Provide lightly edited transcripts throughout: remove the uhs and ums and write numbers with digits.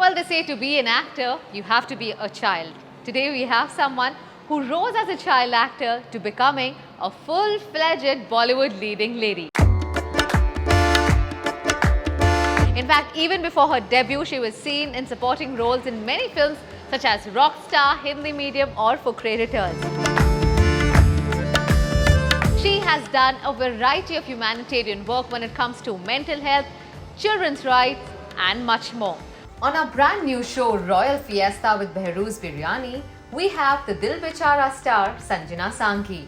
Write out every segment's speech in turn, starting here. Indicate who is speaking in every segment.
Speaker 1: Well, they say to be an actor, you have to be a child. Today we have someone who rose as a child actor to becoming a full-fledged Bollywood leading lady. In fact, even before her debut, she was seen in supporting roles in many films such as Rockstar, Hindi Medium or For Creditors. She has done a variety of humanitarian work when it comes to mental health, children's rights and much more. On our brand new show Royal Fiesta with Behrouz Biryani, we have the Dil Bechara star Sanjana Sankhi.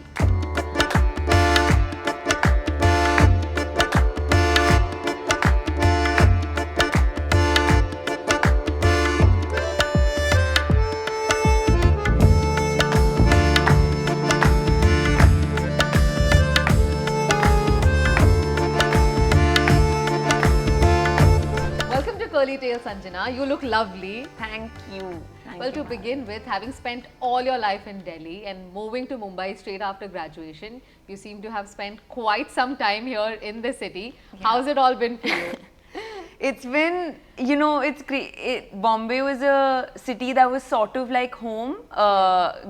Speaker 1: Welcome to Curly Tail, Sanjana. You look lovely.
Speaker 2: Thank you.
Speaker 1: Well, to begin with, having spent all your life in Delhi and moving to Mumbai straight after graduation, you seem to have spent quite some time here in the city. How's it all been for you?
Speaker 2: It's been, you know, Bombay was a city that was sort of like home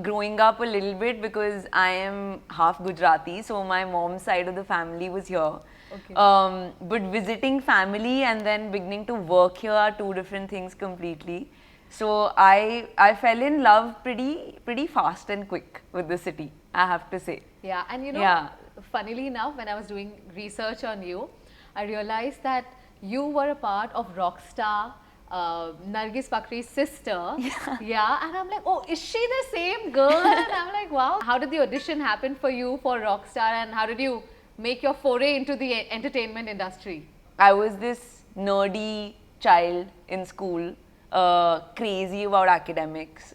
Speaker 2: growing up a little bit because I am half Gujarati, so my mom's side of the family was here.
Speaker 1: Okay.
Speaker 2: But visiting family and then beginning to work here are two different things completely. So I fell in love pretty fast and quick with the city, I have to say.
Speaker 1: Yeah, and you know,
Speaker 2: Yeah.
Speaker 1: funnily enough, when I was doing research on you, I realized that you were a part of Rockstar, Nargis Fakhri's sister. Yeah, and I'm like, oh, is she the same girl? And I'm like, wow. How did the audition happen for you for Rockstar, and how did you make your foray into the entertainment industry?
Speaker 2: I was this nerdy child in school, crazy about academics,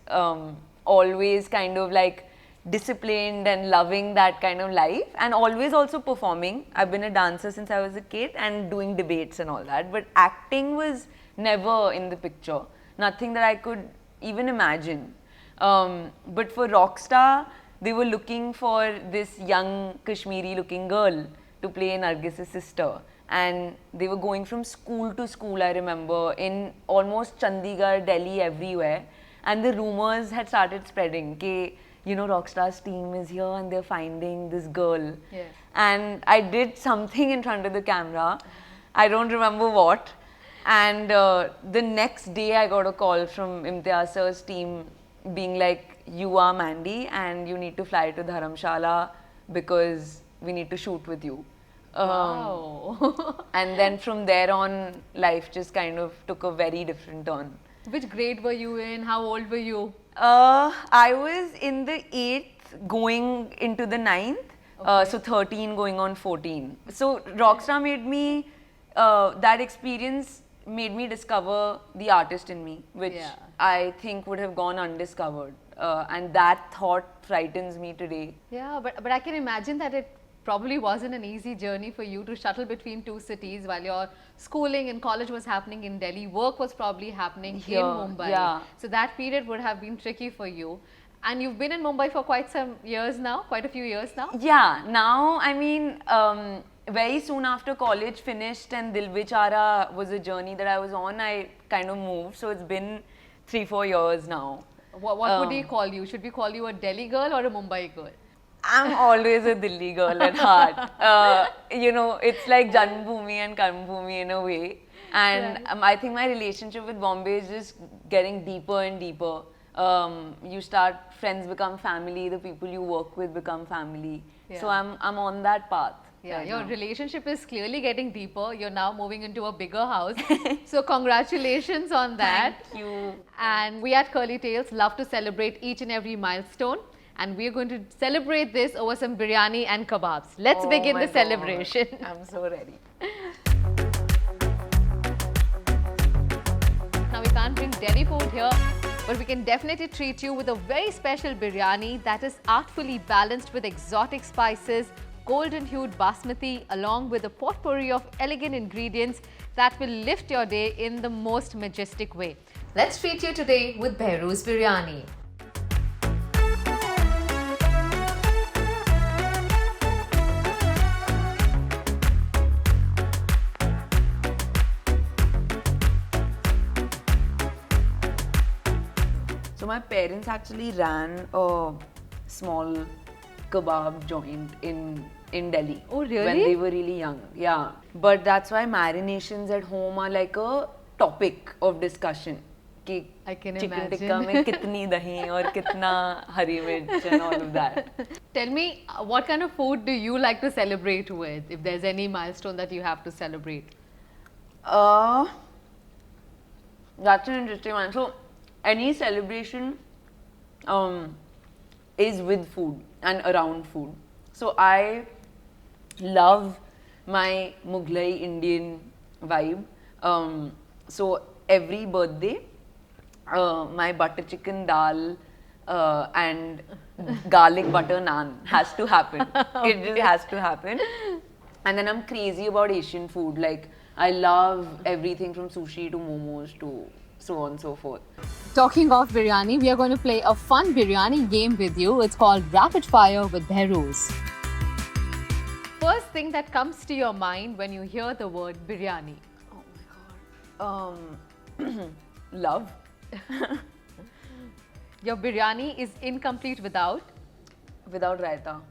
Speaker 2: always kind of like disciplined and loving that kind of life, and always also performing. I've been a dancer since I was a kid and doing debates and all that, but acting was never in the picture, nothing that I could even imagine. But for Rockstar, they were looking for this young Kashmiri looking girl to play Nargis's sister, and they were going from school to school, I remember, in almost Chandigarh, Delhi, everywhere, and the rumors had started spreading that, you know, Rockstar's team is here and they're finding this girl.
Speaker 1: Yes.
Speaker 2: And I did something in front of the camera, I don't remember what, and the next day I got a call from Imtiaz sir's team being like, you are Mandy and you need to fly to Dharamshala because we need to shoot with you.
Speaker 1: Wow.
Speaker 2: And then from there on, life just kind of took a very different turn.
Speaker 1: Which grade were you in? How old were you?
Speaker 2: I was in the 8th going into the 9th, so 13 going on 14. So Rockstar made me, that experience made me discover the artist in me, which
Speaker 1: Yeah.
Speaker 2: I think would have gone undiscovered. And that thought frightens me today.
Speaker 1: Yeah, but I can imagine that it probably wasn't an easy journey for you to shuttle between two cities while your schooling and college was happening in Delhi. Work was probably happening
Speaker 2: Here,
Speaker 1: in Mumbai.
Speaker 2: yeah.
Speaker 1: So that period would have been tricky for you. And you've been in Mumbai for quite some years now, quite a few years now.
Speaker 2: Yeah, now, I mean, very soon after college finished and Dil Bechara was a journey that I was on, I kind of moved. So it's been 3-4 years now.
Speaker 1: What would we call you? Should we call you a Delhi girl or a Mumbai girl?
Speaker 2: I'm always a Delhi girl at heart. You know, it's like Janmbhoomi and Karmabhoomi in a way. And I think my relationship with Bombay is just getting deeper and deeper. You start, friends become family, the people you work with become family. So
Speaker 1: Yeah.
Speaker 2: I'm on that path.
Speaker 1: Yeah,
Speaker 2: right
Speaker 1: your
Speaker 2: now.
Speaker 1: relationship is clearly getting deeper. You're now moving into a bigger house. So congratulations on that.
Speaker 2: Thank you.
Speaker 1: And we at Curly Tails love to celebrate each and every milestone. And we're going to celebrate this over some biryani and kebabs. Let's
Speaker 2: Oh
Speaker 1: begin
Speaker 2: my
Speaker 1: the celebration.
Speaker 2: God. I'm so ready.
Speaker 1: Now we can't bring Delhi food here, but we can definitely treat you with a very special biryani that is artfully balanced with exotic spices, golden hued basmati, along with a potpourri of elegant ingredients that will lift your day in the most majestic way. Let's treat you today with Behrouz Biryani.
Speaker 2: So my parents actually ran a small kebab joint in Delhi.
Speaker 1: Oh, really?
Speaker 2: When they were really young, yeah. But that's why marinations at home are like a topic of discussion. कि
Speaker 1: I can
Speaker 2: chicken
Speaker 1: imagine.
Speaker 2: tikka में कितनी दही और कितना हरी मिर्च and all of that.
Speaker 1: Tell me, what kind of food do you like to celebrate with? If there's any milestone that you have to celebrate.
Speaker 2: That's an interesting one. So, any celebration is with food and around food. So, I love my Mughlai Indian vibe. So, every birthday, my butter chicken dal and garlic butter naan has to happen. It just has to happen. And then I'm crazy about Asian food. Like, I love everything from sushi to momos to so on and so forth.
Speaker 1: Talking of biryani, we are going to play a fun biryani game with you. It's called Rapid Fire with Behrouz. First thing that comes to your mind when you hear the word biryani?
Speaker 2: Oh my god. Love.
Speaker 1: Your biryani is incomplete without
Speaker 2: Without raita.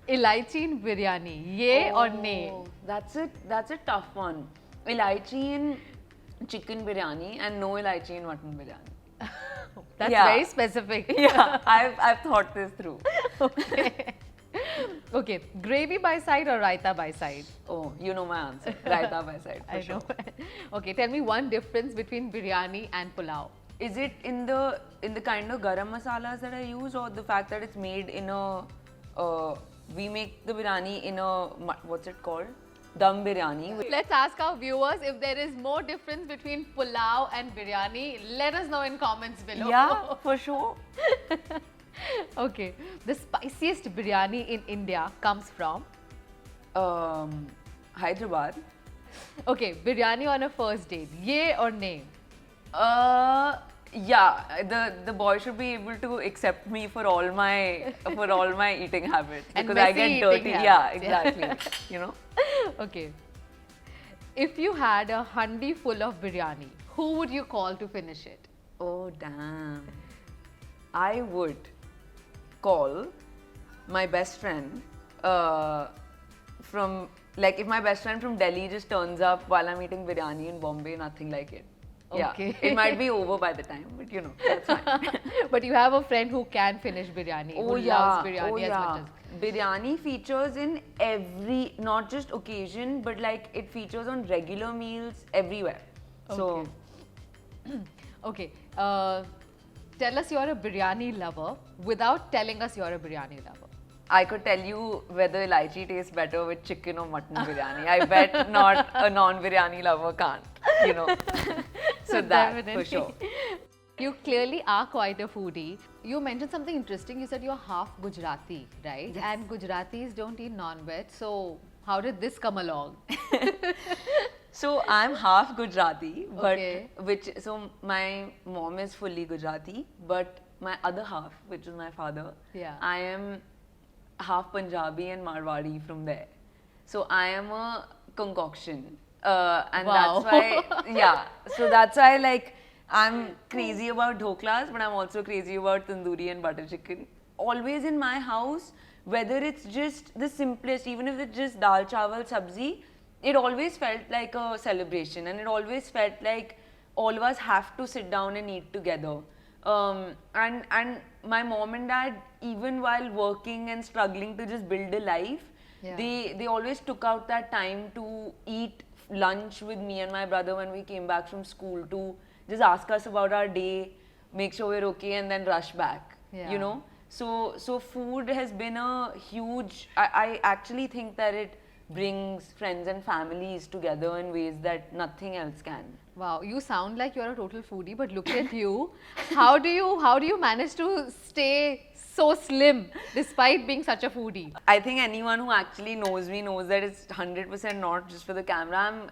Speaker 1: elaichi in biryani. Yay or nay?
Speaker 2: That's a tough one. Elaichi in chicken biryani and no elaichi in mutton biryani.
Speaker 1: That's
Speaker 2: Yeah.
Speaker 1: very specific.
Speaker 2: Yeah, I've thought this through.
Speaker 1: Okay. Okay. Gravy by side or raita by side?
Speaker 2: Oh, you know my answer. Raita by side for
Speaker 1: I
Speaker 2: sure.
Speaker 1: know. Okay. Tell me one difference between biryani and pulao.
Speaker 2: Is it in the kind of garam masalas that I use, or the fact that it's made in a we make the biryani in a what's it called? Dum biryani.
Speaker 1: Let's ask our viewers if there is more difference between pulao and biryani. Let us know in comments below.
Speaker 2: Yeah, for sure.
Speaker 1: Okay. The spiciest biryani in India comes from?
Speaker 2: Hyderabad.
Speaker 1: Okay. Biryani on a first date. Yay or nay?
Speaker 2: Yeah, the boy should be able to accept me for all my eating habits,
Speaker 1: And
Speaker 2: because I
Speaker 1: messy
Speaker 2: get
Speaker 1: eating
Speaker 2: dirty. Yeah,
Speaker 1: habits, yeah.
Speaker 2: exactly. You know.
Speaker 1: Okay. If you had a handi full of biryani, who would you call to finish it?
Speaker 2: Oh damn. I would call my best friend from, like, if my best friend from Delhi just turns up while I'm eating biryani in Bombay, nothing like it.
Speaker 1: Okay.
Speaker 2: Yeah, it might be over by the time, but you know, that's fine.
Speaker 1: But you have a friend who can finish biryani, who loves biryani as much as.
Speaker 2: Biryani features in every, not just occasion, but like it features on regular meals everywhere. So,
Speaker 1: Okay. Tell us you're a biryani lover without telling us you're a biryani lover.
Speaker 2: I could tell you whether elaichi tastes better with chicken or mutton biryani. I bet not a non-biryani lover can't, you know. So that for
Speaker 1: Definitely.
Speaker 2: sure.
Speaker 1: You clearly are quite a foodie. You mentioned something interesting. You said you're half Gujarati, right?
Speaker 2: Yes.
Speaker 1: And Gujaratis don't eat non-veg. So how did this come along?
Speaker 2: So I'm half Gujarati, but
Speaker 1: Okay.
Speaker 2: so my mom is fully Gujarati, but my other half, which is my father,
Speaker 1: Yeah.
Speaker 2: I am half Punjabi and Marwadi from there. So I am a concoction, and
Speaker 1: Wow.
Speaker 2: that's why, yeah. So that's why, like, I'm crazy about dhoklas, but I'm also crazy about tandoori and butter chicken. Always in my house, whether it's just the simplest, even if it's just dal chawal sabzi, it always felt like a celebration, and it always felt like all of us have to sit down and eat together. And my mom and dad, even while working and struggling to just build a life,
Speaker 1: Yeah.
Speaker 2: they always took out that time to eat lunch with me and my brother when we came back from school, to just ask us about our day, make sure we're okay, and then rush back.
Speaker 1: Yeah.
Speaker 2: You know, so food has been a huge. I actually think that it brings friends and families together in ways that nothing else can.
Speaker 1: Wow, you sound like you're a total foodie, but look at you. How do you manage to stay so slim despite being such a foodie?
Speaker 2: I think anyone who actually knows me knows that it's 100% not just for the camera.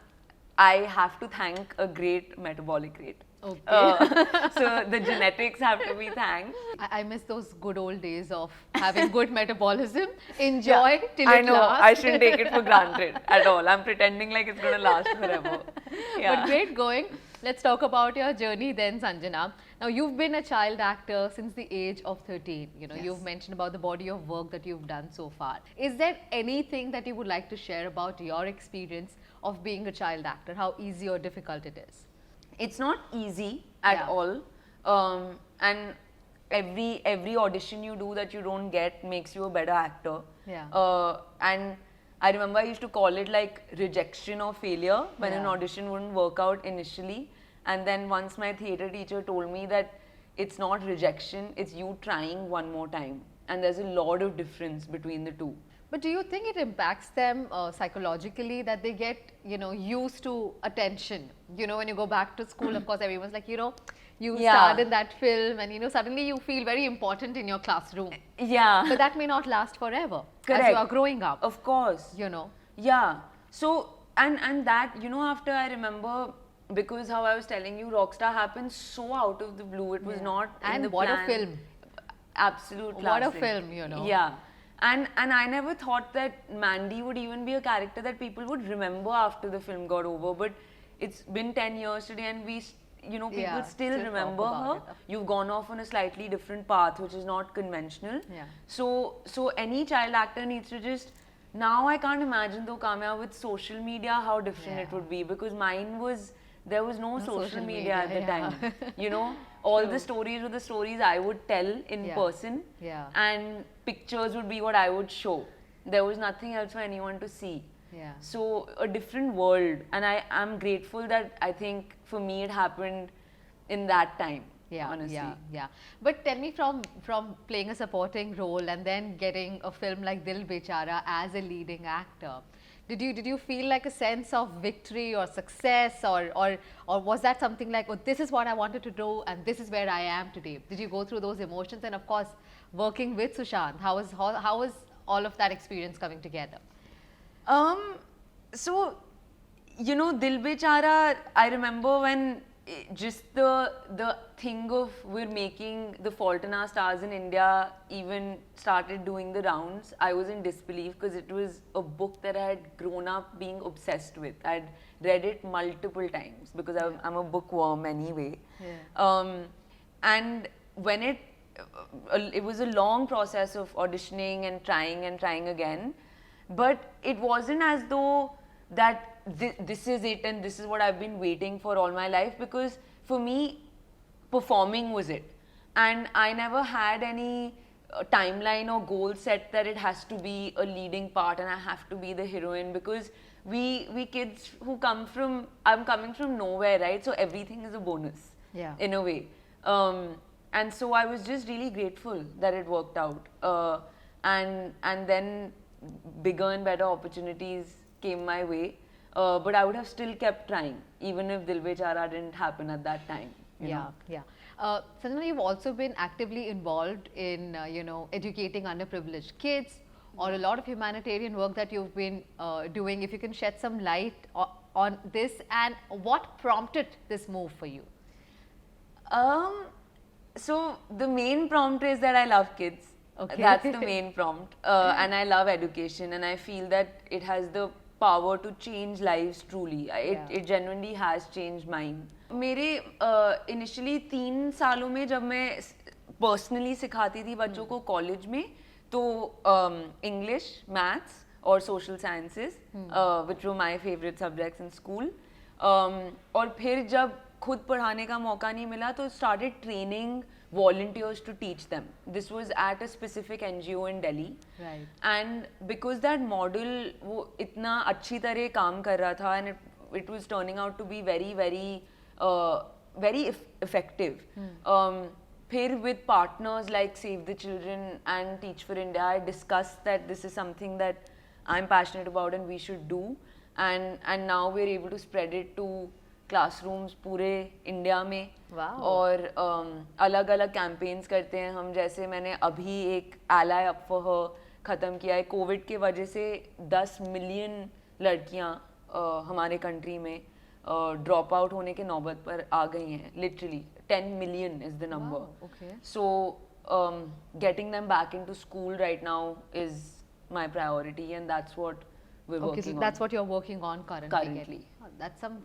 Speaker 2: I have to thank a great metabolic rate.
Speaker 1: Okay.
Speaker 2: So the genetics have to be thanked.
Speaker 1: I miss those good old days of having good metabolism. Enjoy till it
Speaker 2: I know,
Speaker 1: lasts.
Speaker 2: I shouldn't take it for granted at all. I'm pretending like it's going to last forever. Yeah.
Speaker 1: But great going. let's talk about your journey then, Sanjana. Now, you've been a child actor since the age of 13. You know,
Speaker 2: Yes.
Speaker 1: you've mentioned about the body of work that you've done so far. Is there anything that you would like to share about your experience of being a child actor? How easy or difficult it is?
Speaker 2: It's not easy at
Speaker 1: Yeah.
Speaker 2: all, and every audition you do that you don't get makes you a better actor.
Speaker 1: Yeah.
Speaker 2: And I remember I used to call it like rejection or failure when an
Speaker 1: Yeah.
Speaker 2: audition wouldn't work out initially, and then once my theater teacher told me that it's not rejection, it's you trying one more time, and there's a lot of difference between the two.
Speaker 1: But do you think it impacts them psychologically that they get, you know, used to attention? You know, when you go back to school, of course, everyone's like, you know, you
Speaker 2: Yeah.
Speaker 1: starred in that film and, you know, suddenly you feel very important in your classroom.
Speaker 2: Yeah.
Speaker 1: But that may not last forever as
Speaker 2: Correct.
Speaker 1: you are growing up,
Speaker 2: Of course.
Speaker 1: you know.
Speaker 2: Yeah. So and that, you know, after I remember, because how I was telling you, Rockstar happened so out of the blue. It was
Speaker 1: Yeah.
Speaker 2: not in
Speaker 1: And
Speaker 2: the
Speaker 1: what a
Speaker 2: plan.
Speaker 1: film.
Speaker 2: Absolute
Speaker 1: What a
Speaker 2: classic.
Speaker 1: film, you know.
Speaker 2: Yeah. And I never thought that Mandy would even be a character that people would remember after the film got over. But it's been 10 years today, and you know, people
Speaker 1: Yeah,
Speaker 2: still
Speaker 1: still talk
Speaker 2: remember
Speaker 1: about
Speaker 2: her.
Speaker 1: it.
Speaker 2: You've gone off on a slightly different path, which is not conventional.
Speaker 1: Yeah.
Speaker 2: So any child actor needs to just, now I can't imagine though, Kamya, with social media how different it
Speaker 1: Yeah.
Speaker 2: would be, because mine was, there was no social media at the
Speaker 1: yeah.
Speaker 2: time. You know, all
Speaker 1: True.
Speaker 2: the stories were the stories I would tell in
Speaker 1: Yeah.
Speaker 2: person,
Speaker 1: Yeah.
Speaker 2: and pictures would be what I would show. There was nothing else for anyone to see.
Speaker 1: Yeah.
Speaker 2: So a different world, and I'm grateful that I think for me it happened in that time.
Speaker 1: Yeah,
Speaker 2: honestly.
Speaker 1: yeah. But tell me, from playing a supporting role and then getting a film like Dil Bechara as a leading actor, did you feel like a sense of victory or success, or was that something like, oh, this is what I wanted to do and this is where I am today? Did you go through those emotions? And of course, working with Sushant, how was all of that experience coming together?
Speaker 2: So, you know, Dil Bechara, I remember when just the thing of we're making The Fault in Our Stars in India even started doing the rounds, I was in disbelief, because it was a book that I had grown up being obsessed with. I'd read it multiple times because I'm a bookworm anyway.
Speaker 1: Yeah.
Speaker 2: And when it was a long process of auditioning and trying again, but it wasn't as though that this is it and this is what I've been waiting for all my life, because for me performing was it, and I never had any timeline or goal set that it has to be a leading part and I have to be the heroine, because we kids who I'm coming from nowhere, right? So everything is a bonus,
Speaker 1: Yeah.
Speaker 2: in a way. And so I was just really grateful that it worked out, and then bigger and better opportunities came my way, but I would have still kept trying even if Dil Bechara didn't happen at that time. You know?
Speaker 1: Yeah. Sanjana, you've also been actively involved in, you know, educating underprivileged kids, or a lot of humanitarian work that you've been doing. If you can shed some light on this, and what prompted this move for you?
Speaker 2: So the main prompt is that I love kids.
Speaker 1: Okay.
Speaker 2: That's the main prompt, and I love education, and I feel that it has the power to change lives truly. It genuinely has changed mine. मेरे initially 3 सालों में जब मैं personally सिखाती थी बच्चों को college में, तो English, Maths और Social Sciences, which were my favorite subjects in school. और फिर जब खुद पढ़ाने का मौका नहीं मिला, तो started training volunteers to teach them. This was at a specific NGO in Delhi.
Speaker 1: Right.
Speaker 2: And because that model वो इतना अच्छी तरह काम कर रहा था, and it was turning out to be very effective. फिर with partners like Save the Children and Teach for India, I discussed that this is something that I'm passionate about and we should do, and now we're able to spread it to classrooms पूरे India में.
Speaker 1: Wow.
Speaker 2: और अलग अलग campaigns करते हैं हम. जैसे मैंने अभी एक Ally Up for Her ख़त्म किया है. कोविड के वजह से 10 मिलियन लड़कियां हमारे कंट्री में ड्रॉप आउट होने के नौबत पर आ गई हैं. Literally 10 million is the number.
Speaker 1: Wow, okay.
Speaker 2: So getting them back into school right now is my priority, and that's what we're
Speaker 1: Okay,
Speaker 2: working
Speaker 1: so
Speaker 2: on.
Speaker 1: that's what you're working on currently.
Speaker 2: Currently.
Speaker 1: Oh, that's some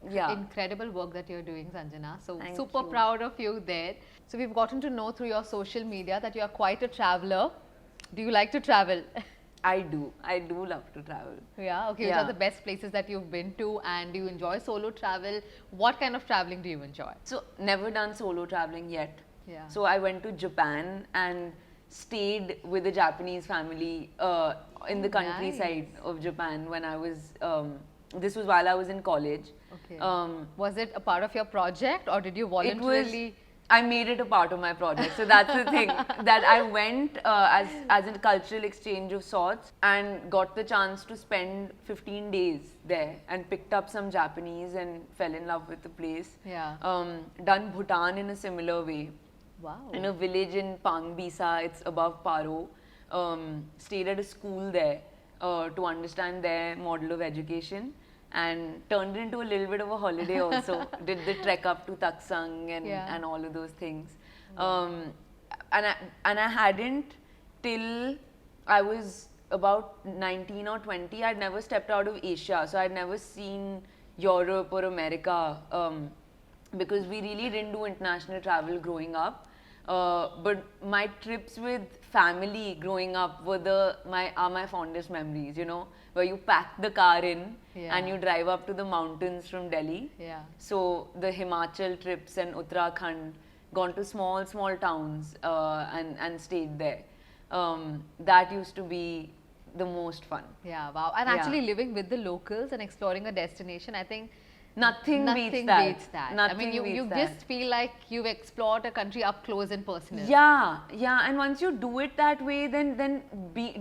Speaker 2: Yeah.
Speaker 1: Incredible work that you're doing, Sanjana. So
Speaker 2: Thank
Speaker 1: super
Speaker 2: you.
Speaker 1: proud of you there. So we've gotten to know through your social media that you are quite a traveler. Do you like to travel?
Speaker 2: I do. I do love to travel.
Speaker 1: Yeah, okay. Which
Speaker 2: Yeah.
Speaker 1: are the best places that you've been to, and do you enjoy solo travel? What kind of traveling do you enjoy?
Speaker 2: So never done solo traveling yet.
Speaker 1: Yeah.
Speaker 2: So I went to Japan and stayed with a Japanese family in the countryside of Japan when I was. This was while I was in college.
Speaker 1: Okay.
Speaker 2: Um,
Speaker 1: Was it a part of your project, or did you
Speaker 2: it was.
Speaker 1: voluntarily?
Speaker 2: I made it a part of my project. So that's the thing, that I went as a cultural exchange of sorts and got the chance to spend 15 days there and picked up some Japanese and fell in love with the place.
Speaker 1: Yeah.
Speaker 2: Done Bhutan in a similar way.
Speaker 1: Wow.
Speaker 2: In a village in Pangbisa, it's above Paro. Stayed at a school there to understand their model of education. And turned it into a little bit of a holiday also. Did the trek up to Taksang and all of those things. And I hadn't till I was about 19 or 20. I'd never stepped out of Asia, so I'd never seen Europe or America because we really didn't do international travel growing up. But my trips with family growing up were my fondest memories, you know, where you pack the car in and you drive up to the mountains from Delhi.
Speaker 1: Yeah.
Speaker 2: So the Himachal trips and Uttarakhand, gone to small towns and stayed there. That used to be the most fun.
Speaker 1: Yeah, wow. And
Speaker 2: Yeah.
Speaker 1: actually living with the locals and exploring a destination, I think
Speaker 2: Nothing
Speaker 1: nothing
Speaker 2: beats that.
Speaker 1: beats that. I
Speaker 2: Nothing
Speaker 1: mean, you
Speaker 2: beats that.
Speaker 1: just feel like you've explored a country up close and personal.
Speaker 2: Yeah, and once you do it that way, then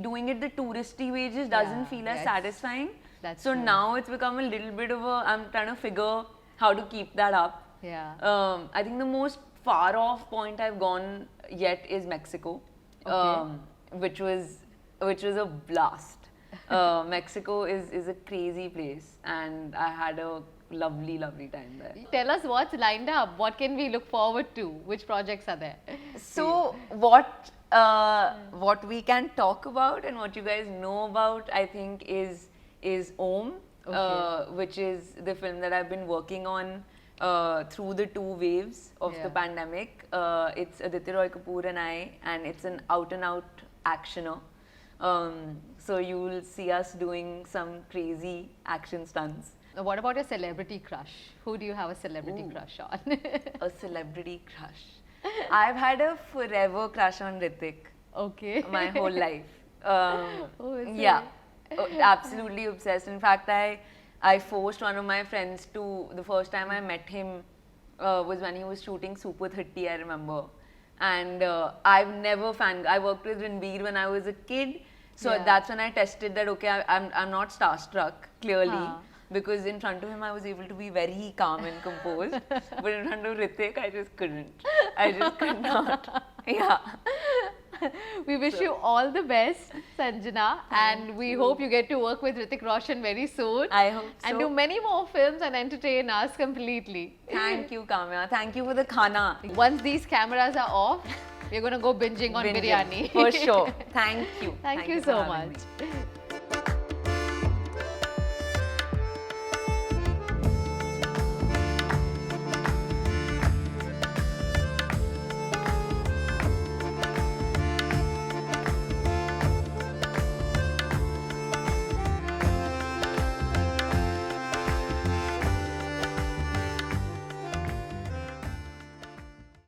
Speaker 2: doing it the touristy way just doesn't
Speaker 1: Yeah,
Speaker 2: feel as
Speaker 1: yes.
Speaker 2: satisfying.
Speaker 1: That's
Speaker 2: so
Speaker 1: true.
Speaker 2: now it's become a little bit of a. I'm trying to figure how to keep that up.
Speaker 1: Yeah.
Speaker 2: I think the most far off point I've gone yet is Mexico, which was a blast. Mexico is a crazy place, and I had a lovely time there.
Speaker 1: Tell us what's lined up. What can we look forward to? Which projects are there?
Speaker 2: So what we can talk about and what you guys know about, I think, is Om, which is the film that I've been working on through the 2 waves of the pandemic. It's Aditya Roy Kapoor and I, and it's an out and out actioner. So you'll see us doing some crazy action stunts.
Speaker 1: What about your celebrity crush? Who do you have a celebrity crush on?
Speaker 2: A celebrity crush. I've had a forever crush on Hrithik.
Speaker 1: Okay.
Speaker 2: My whole life.
Speaker 1: Is
Speaker 2: Yeah,
Speaker 1: it?
Speaker 2: absolutely obsessed. In fact, I forced one of my friends to. The first time I met him was when he was shooting Super 30. I remember, and I've never I worked with Ranbir when I was a kid, so that's when I tested that. Okay, I'm not starstruck clearly. Because in front of him I was able to be very calm and composed, but in front of Hrithik I just couldn't. I just could not. Yeah.
Speaker 1: We wish you all the best, Sanjana, and we hope you get to work with Hrithik Roshan very soon.
Speaker 2: I hope so.
Speaker 1: And do many more films and entertain us completely.
Speaker 2: Thank you, Kamya. Thank you for the khana.
Speaker 1: Once these cameras are off, we're going to go binging on
Speaker 2: Binging.
Speaker 1: biryani.
Speaker 2: For sure. Thank you.
Speaker 1: Thank you
Speaker 2: for
Speaker 1: so
Speaker 2: having
Speaker 1: much.
Speaker 2: me.